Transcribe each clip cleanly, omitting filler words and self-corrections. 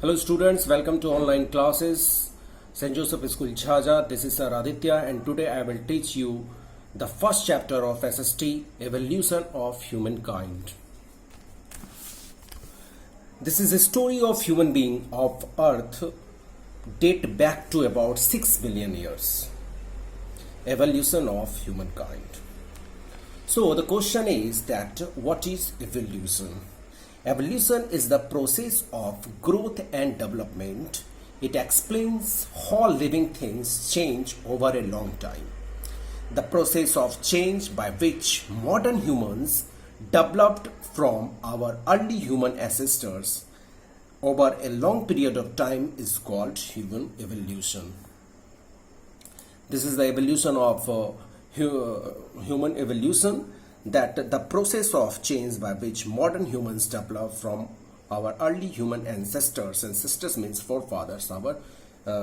Hello students, welcome to online classes. St. Joseph School Jhaja. This is Sir Aditya and today I will teach you the first chapter of SST, Evolution of Humankind. This is a story of human being of Earth date back to about 6 billion years. Evolution of humankind. So the question is that what is evolution? Evolution is the process of growth and development. It explains how living things change over a long time. The process of change by which modern humans developed from our early human ancestors over a long period of time is called human evolution. This is the evolution of human evolution, that the process of change by which modern humans develop from our early human ancestors. Ancestors means forefathers, our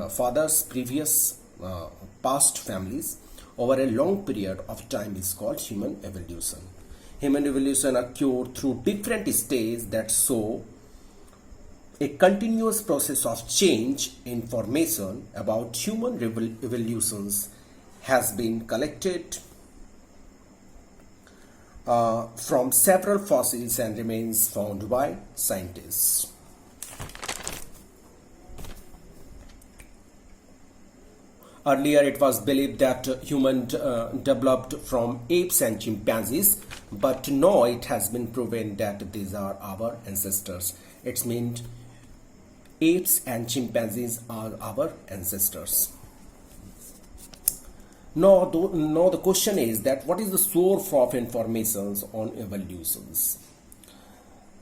fathers, previous past families, over a long period of time is called human evolution. Human evolution occurred through different stages that show a continuous process of change. Information about human evolutions has been collected from several fossils and remains found by scientists. Earlier it was believed that humans developed from apes and chimpanzees, but now it has been proven that these are our ancestors. It means apes and chimpanzees are our ancestors. Now the question is that what is the source of information on evolutions?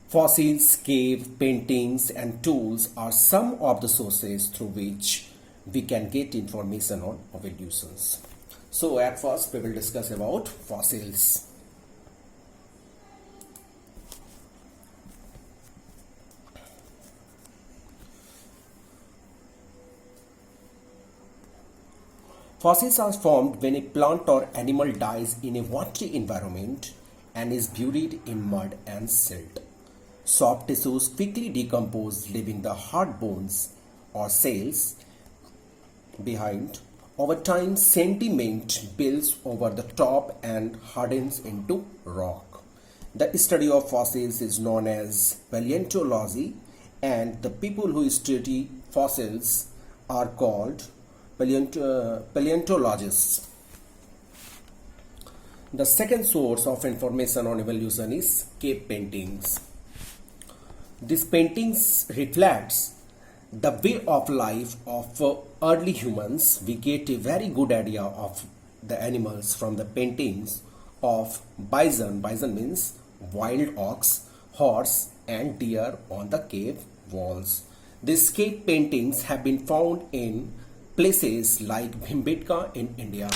Fossils, cave paintings and tools are some of the sources through which we can get information on evolutions. So at first we will discuss about fossils. Fossils are formed when a plant or animal dies in a watery environment and is buried in mud and silt. Soft tissues quickly decompose, leaving the hard bones or cells behind. Over time, sediment builds over the top and hardens into rock. The study of fossils is known as paleontology, and the people who study fossils are called paleontologists. The second source of information on evolution is cave paintings. These paintings reflects the way of life of early humans. We get a very good idea of the animals from the paintings of bison. Bison means wild ox, horse and deer on the cave walls. These cave paintings have been found in places like Bhimbetka in India.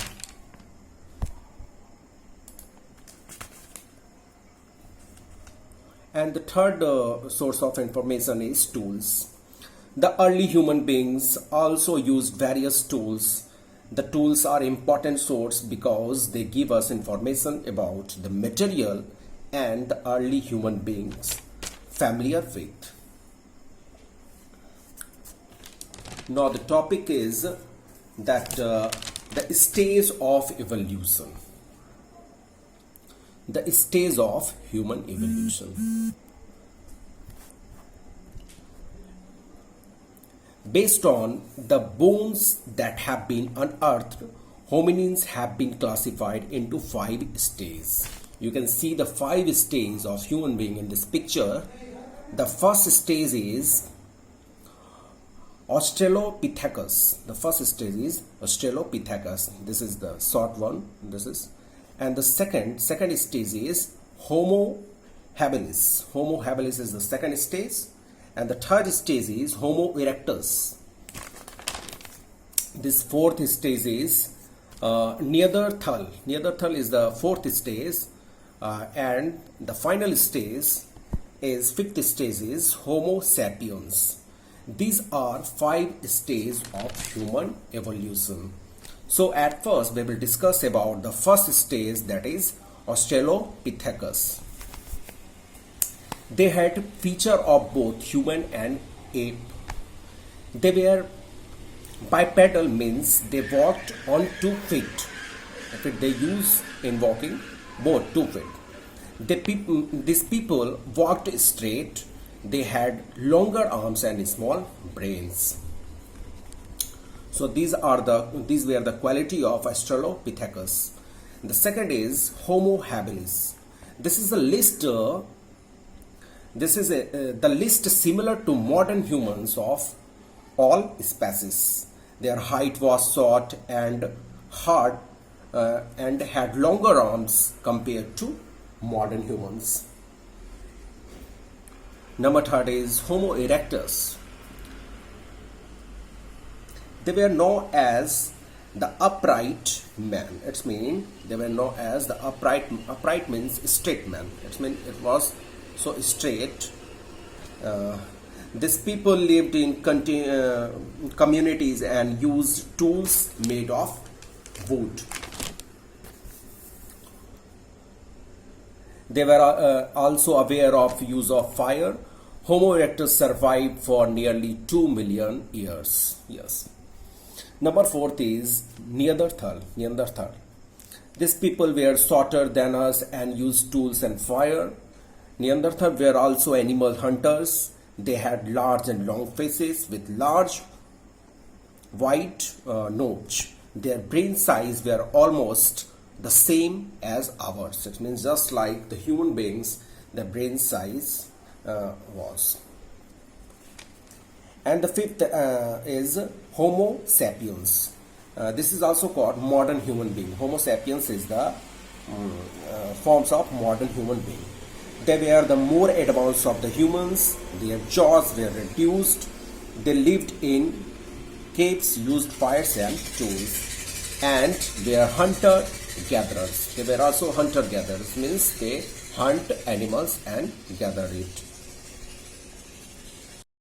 And the third source of information is tools. The early human beings also used various tools. The tools are important source because they give us information about the material and the early human beings familiar with. Now the topic is that the stage of evolution. The stage of human evolution. Based on the bones that have been unearthed, hominins have been classified into 5 stages. You can see the 5 stages of human being in this picture. The first stage is Australopithecus. The first stage is Australopithecus. This is the short one. And the second stage is Homo habilis. Homo habilis is the second stage, and the third stage is Homo erectus. This fourth stage is Neanderthal. Neanderthal is the fourth stage, and the final stage is fifth stage is Homo sapiens. These are 5 stages of human evolution. So at first we will discuss about the first stage, that is Australopithecus. They had feature of both human and ape They were bipedal, means they walked on 2 feet. They use in walking both 2 feet. These people walked straight. They had longer arms and small brains. So these were the quality of Australopithecus. The second is Homo habilis. This is a list. The list similar to modern humans of all species. Their height was short and hard and had longer arms compared to modern humans. Number third is Homo erectus. They were known as the upright man. It means they were known as the upright. Upright means straight man. It means it was so straight. These people lived in communities and used tools made of wood. They were also aware of use of fire. Homo erectus survived for nearly 2 million years. Yes. Number fourth is Neanderthal. These people were shorter than us and used tools and fire. Neanderthal were also animal hunters. They had large and long faces with large white notch. Their brain size were almost the same as ours. It means just like the human beings, the brain size was. And the fifth is Homo sapiens. This is also called modern human being. Homo sapiens is the forms of modern human being. They were the more advanced of the humans. Their jaws were reduced. They lived in caves, used fires and tools, and were hunter-gatherers. They were also hunter-gatherers, means they hunt animals and gather it.